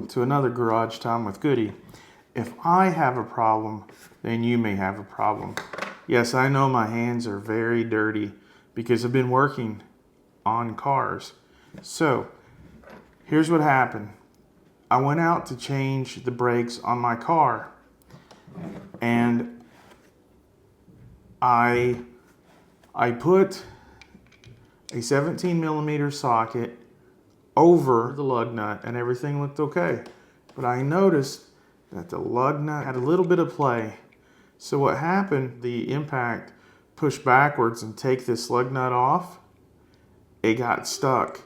to another Garage Time with Goody. If I have a problem, then you may have a problem. Yes, I know my hands are very dirty because I've been working on cars. So, here's what happened. I went out to change the brakes on my car, and I put a 17mm socket over the lug nut and everything looked okay. But I noticed that the lug nut had a little bit of play. So what happened, the impact pushed backwards and take this lug nut off. It got stuck.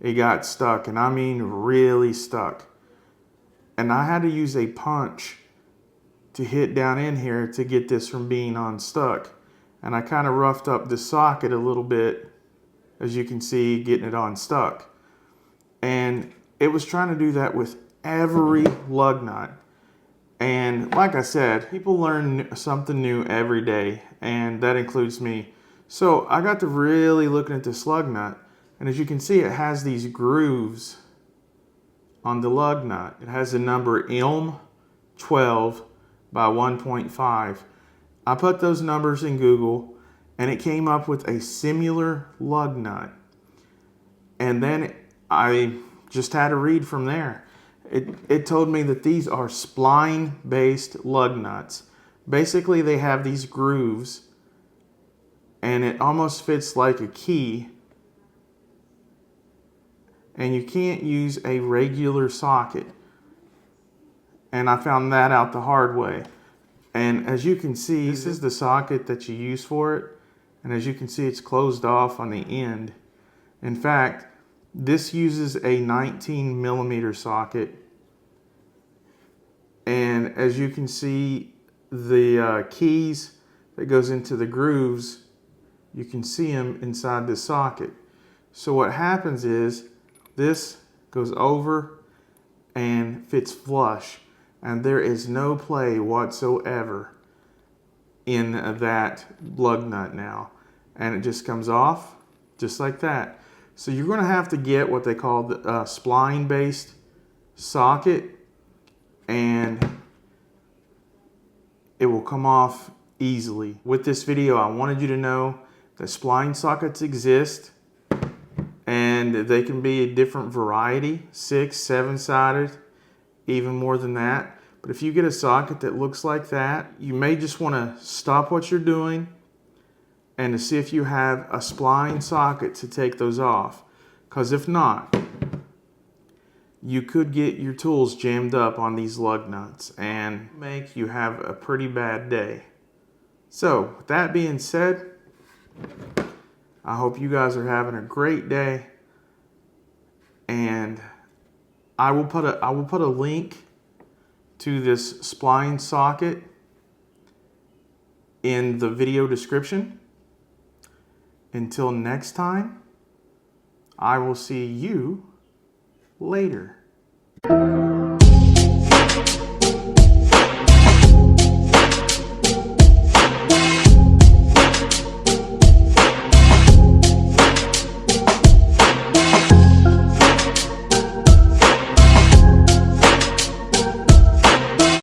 It got stuck, and I mean really stuck. And I had to use a punch to hit down in here to get this from being unstuck. And I kind of roughed up the socket a little bit, as you can see, getting it unstuck. And it was trying to do that with every lug nut. And like I said, people learn something new every day, and that includes me. So I got to really looking at this lug nut, and as you can see, it has these grooves on the lug nut. It has the number ILM 12 by 1.5. I put those numbers in Google, and it came up with a similar lug nut. And then I just had to read from there. It told me that these are spline-based lug nuts. Basically, they have these grooves, and it almost fits like a key. And you can't use a regular socket. And I found that out the hard way. And as you can see, this is the socket that you use for it. And as you can see, it's closed off on the end. In fact, this uses a 19mm socket. And as you can see, the keys that goes into the grooves, you can see them inside this socket. So what happens is, this goes over and fits flush. And there is no play whatsoever in that lug nut now. And it just comes off just like that. So you're going to have to get what they call the spline-based socket, and it will come off easily. With this video, I wanted you to know that spline sockets exist, and they can be a different variety, 6, 7-sided, even more than that. But if you get a socket that looks like that, you may just want to stop what you're doing and to see if you have a spline socket to take those off. Because if not, you could get your tools jammed up on these lug nuts and make you have a pretty bad day. So, with that being said, I hope you guys are having a great day. And I will put a link to this spline socket in the video description. Until next time, I will see you later.